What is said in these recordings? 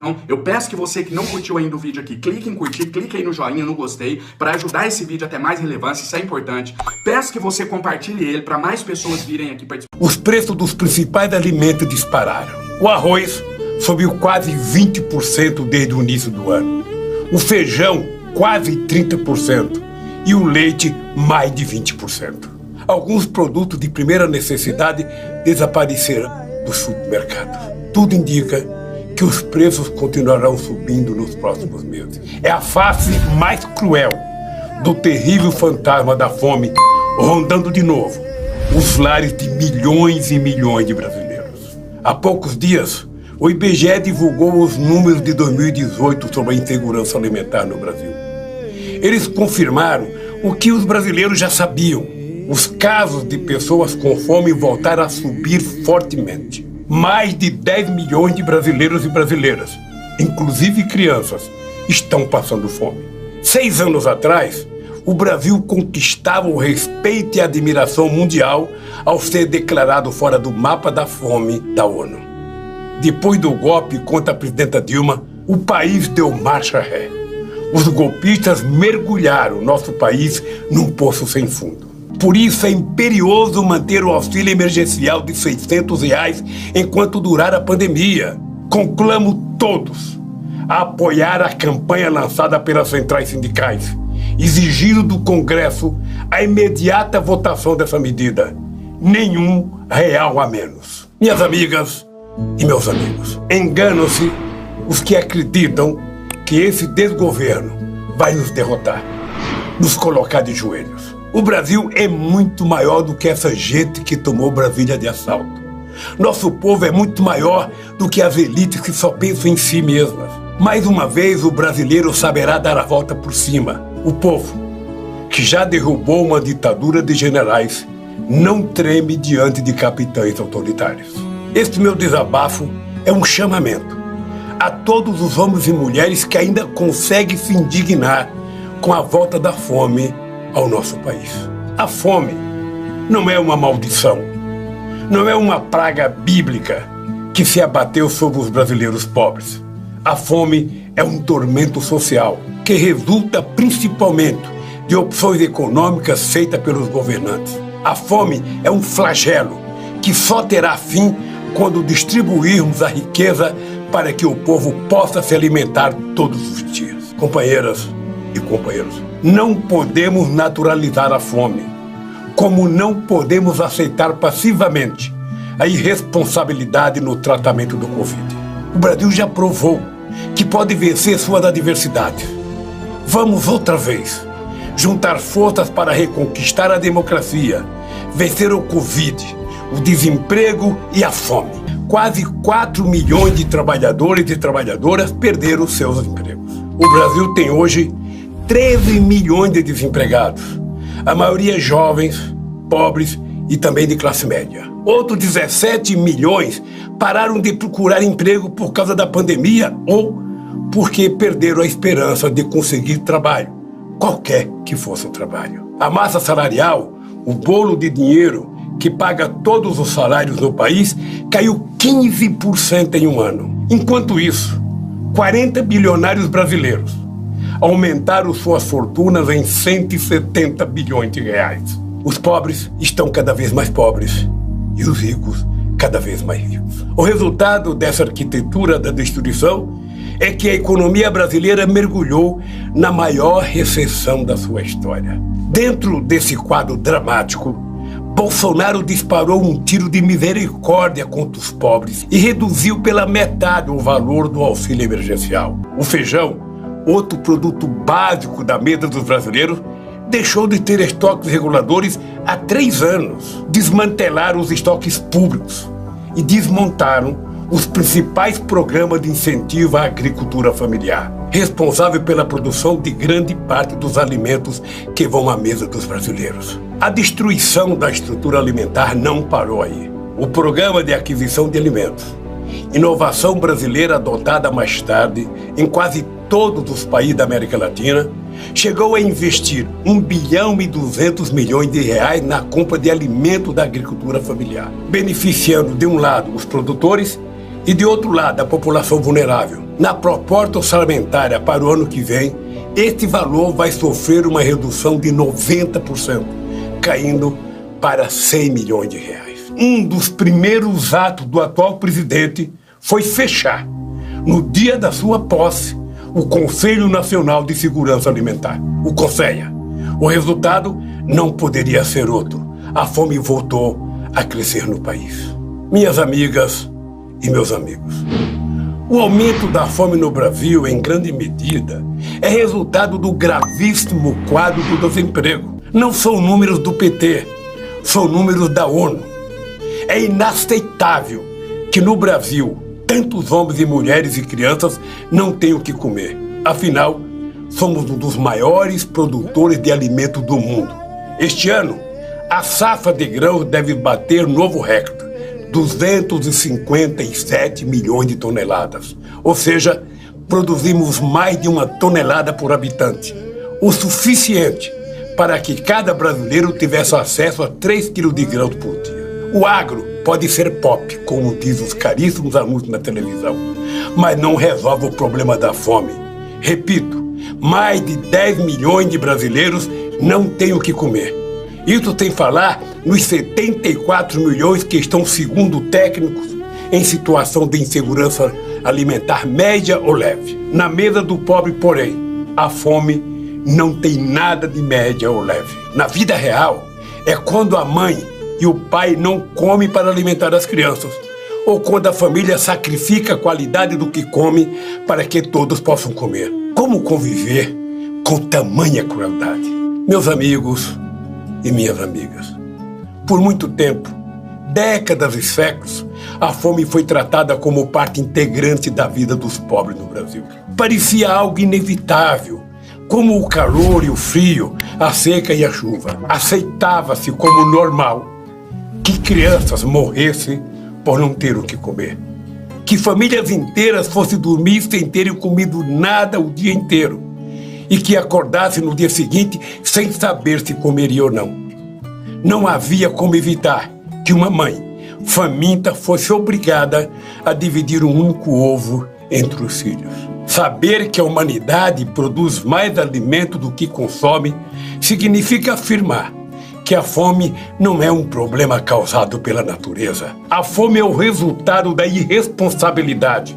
Então, eu peço que você que não curtiu ainda o vídeo aqui, clique em curtir, clique aí no joinha, no gostei, para ajudar esse vídeo a ter mais relevância, isso é importante. Peço que você compartilhe ele para mais pessoas virem aqui participar. Os preços dos principais alimentos dispararam. O arroz subiu quase 20% desde o início do ano. O feijão, quase 30%. E o leite, mais de 20%. Alguns produtos de primeira necessidade desapareceram do supermercado. Tudo indica que os preços continuarão subindo nos próximos meses. É a face mais cruel do terrível fantasma da fome rondando de novo os lares de milhões e milhões de brasileiros. Há poucos dias, o IBGE divulgou os números de 2018 sobre a insegurança alimentar no Brasil. Eles confirmaram o que os brasileiros já sabiam. Os casos de pessoas com fome voltaram a subir fortemente. Mais de 10 milhões de brasileiros e brasileiras, inclusive crianças, estão passando fome. 6 anos atrás, o Brasil conquistava o respeito e a admiração mundial ao ser declarado fora do mapa da fome da ONU. Depois do golpe contra a presidenta Dilma, o país deu marcha ré. Os golpistas mergulharam nosso país num poço sem fundo. Por isso é imperioso manter o auxílio emergencial de R$600 enquanto durar a pandemia. Conclamo todos a apoiar a campanha lançada pelas centrais sindicais, exigindo do Congresso a imediata votação dessa medida. Nenhum real a menos. Minhas amigas e meus amigos, enganam-se os que acreditam que esse desgoverno vai nos derrotar, nos colocar de joelhos. O Brasil é muito maior do que essa gente que tomou Brasília de assalto. Nosso povo é muito maior do que as elites que só pensam em si mesmas. Mais uma vez, o brasileiro saberá dar a volta por cima. O povo, que já derrubou uma ditadura de generais, não treme diante de capitães autoritários. Este meu desabafo é um chamamento a todos os homens e mulheres que ainda conseguem se indignar com a volta da fome ao nosso país. A fome não é uma maldição, não é uma praga bíblica que se abateu sobre os brasileiros pobres. A fome é um tormento social que resulta principalmente de opções econômicas feitas pelos governantes. A fome é um flagelo que só terá fim quando distribuirmos a riqueza para que o povo possa se alimentar todos os dias. Companheiras e companheiros, não podemos naturalizar a fome, como não podemos aceitar passivamente a irresponsabilidade no tratamento do Covid. O Brasil já provou que pode vencer suas adversidades. Vamos outra vez juntar forças para reconquistar a democracia, vencer o Covid, o desemprego e a fome. Quase 4 milhões de trabalhadores e trabalhadoras perderam seus empregos. O Brasil tem hoje 13 milhões de desempregados, a maioria jovens, pobres e também de classe média. Outros 17 milhões pararam de procurar emprego por causa da pandemia ou porque perderam a esperança de conseguir trabalho, qualquer que fosse o trabalho. A massa salarial, o bolo de dinheiro que paga todos os salários no país, caiu 15% em um ano. Enquanto isso, 40 bilionários brasileiros aumentaram suas fortunas em 170 bilhões de reais. Os pobres estão cada vez mais pobres e os ricos cada vez mais ricos. O resultado dessa arquitetura da destruição é que a economia brasileira mergulhou na maior recessão da sua história. Dentro desse quadro dramático, Bolsonaro disparou um tiro de misericórdia contra os pobres e reduziu pela metade o valor do auxílio emergencial. O feijão, outro produto básico da mesa dos brasileiros, deixou de ter estoques reguladores há 3 anos. Desmantelaram os estoques públicos e desmontaram os principais programas de incentivo à agricultura familiar, responsável pela produção de grande parte dos alimentos que vão à mesa dos brasileiros. A destruição da estrutura alimentar não parou aí. O Programa de Aquisição de Alimentos, inovação brasileira adotada mais tarde em quase todos os países da América Latina, chegou a investir 1 bilhão e 200 milhões de reais na compra de alimentos da agricultura familiar, beneficiando de um lado os produtores E de outro lado, a população vulnerável. Na proposta orçamentária para o ano que vem, este valor vai sofrer uma redução de 90%, caindo para 100 milhões de reais. Um dos primeiros atos do atual presidente foi fechar, no dia da sua posse, o Conselho Nacional de Segurança Alimentar, o CONSEA. O resultado não poderia ser outro. A fome voltou a crescer no país. Minhas amigas e meus amigos, o aumento da fome no Brasil, em grande medida, é resultado do gravíssimo quadro do desemprego. Não são números do PT, são números da ONU. É inaceitável que no Brasil tantos homens e mulheres e crianças não tenham o que comer. Afinal, somos um dos maiores produtores de alimentos do mundo. Este ano, a safra de grãos deve bater novo recorde. 257 milhões de toneladas. Ou seja, produzimos mais de 1 tonelada por habitante. O suficiente para que cada brasileiro tivesse acesso a 3 quilos de grãos por dia. O agro pode ser pop, como diz os caríssimos anúncios na televisão, mas não resolve o problema da fome. Repito, mais de 10 milhões de brasileiros não têm o que comer. Isso sem falar nos 74 milhões que estão, segundo técnicos, em situação de insegurança alimentar média ou leve. Na mesa do pobre, porém, a fome não tem nada de média ou leve. Na vida real, é quando a mãe e o pai não comem para alimentar as crianças, ou quando a família sacrifica a qualidade do que come para que todos possam comer. Como conviver com tamanha crueldade? Meus amigos e minhas amigas, por muito tempo, décadas e séculos, a fome foi tratada como parte integrante da vida dos pobres no Brasil. Parecia algo inevitável, como o calor e o frio, a seca e a chuva. Aceitava-se como normal que crianças morressem por não ter o que comer, que famílias inteiras fossem dormir sem terem comido nada o dia inteiro, e que acordasse no dia seguinte sem saber se comeria ou não. Não havia como evitar que uma mãe faminta fosse obrigada a dividir um único ovo entre os filhos. Saber que a humanidade produz mais alimento do que consome significa afirmar que a fome não é um problema causado pela natureza. A fome é o resultado da irresponsabilidade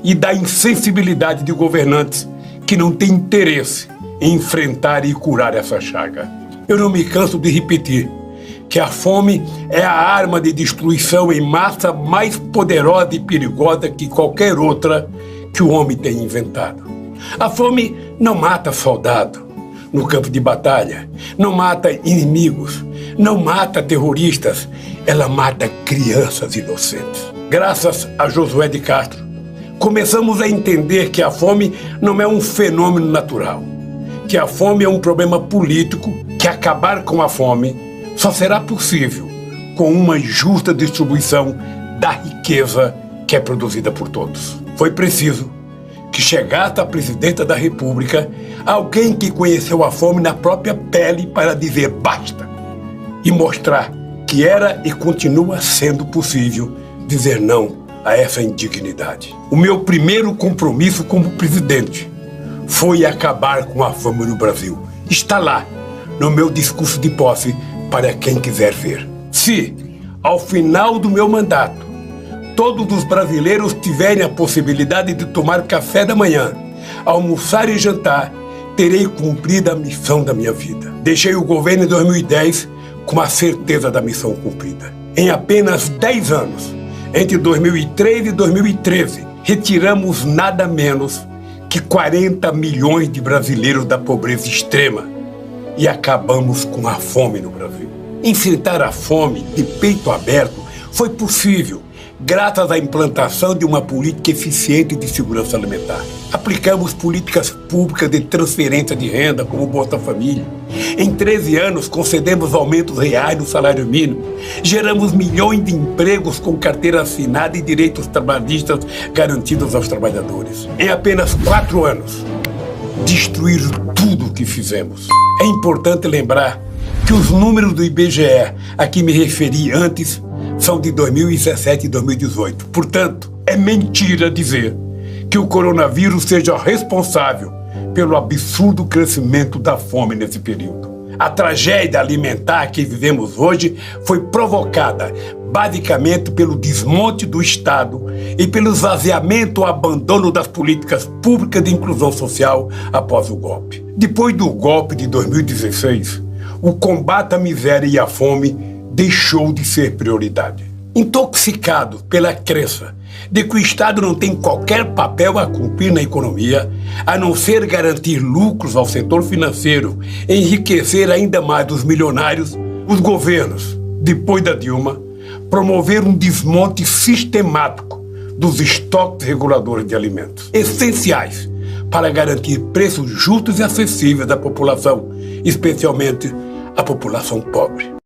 e da insensibilidade de governantes que não tem interesse em enfrentar e curar essa chaga. Eu não me canso de repetir que a fome é a arma de destruição em massa mais poderosa e perigosa que qualquer outra que o homem tenha inventado. A fome não mata soldado no campo de batalha, não mata inimigos, não mata terroristas, ela mata crianças inocentes. Graças a Josué de Castro, começamos a entender que a fome não é um fenômeno natural, que a fome é um problema político, que acabar com a fome só será possível com uma justa distribuição da riqueza que é produzida por todos. Foi preciso que chegasse à presidenta da República alguém que conheceu a fome na própria pele para dizer basta e mostrar que era e continua sendo possível dizer não a essa indignidade. O meu primeiro compromisso como presidente foi acabar com a fome no Brasil. Está lá, no meu discurso de posse, para quem quiser ver. Se, ao final do meu mandato, todos os brasileiros tiverem a possibilidade de tomar café da manhã, almoçar e jantar, terei cumprido a missão da minha vida. Deixei o governo em 2010 com a certeza da missão cumprida. Em apenas 10 anos, entre 2003 e 2013, retiramos nada menos que 40 milhões de brasileiros da pobreza extrema e acabamos com a fome no Brasil. Enfrentar a fome de peito aberto foi possível graças à implantação de uma política eficiente de segurança alimentar. Aplicamos políticas públicas de transferência de renda, como o Bolsa Família. Em 13 anos, concedemos aumentos reais no salário mínimo. Geramos milhões de empregos com carteira assinada e direitos trabalhistas garantidos aos trabalhadores. Em apenas 4 anos, destruíram tudo o que fizemos. É importante lembrar que os números do IBGE a que me referi antes são de 2017 e 2018. Portanto, É mentira dizer que o coronavírus seja responsável pelo absurdo crescimento da fome nesse período. A tragédia alimentar que vivemos hoje foi provocada basicamente pelo desmonte do Estado e pelo esvaziamento ou abandono das políticas públicas de inclusão social após o golpe. Depois do golpe de 2016, o combate à miséria e à fome deixou de ser prioridade. Intoxicado pela crença de que o Estado não tem qualquer papel a cumprir na economia, a não ser garantir lucros ao setor financeiro e enriquecer ainda mais os milionários, os governos, depois da Dilma, promoveram um desmonte sistemático dos estoques reguladores de alimentos, essenciais para garantir preços justos e acessíveis à população, especialmente à população pobre.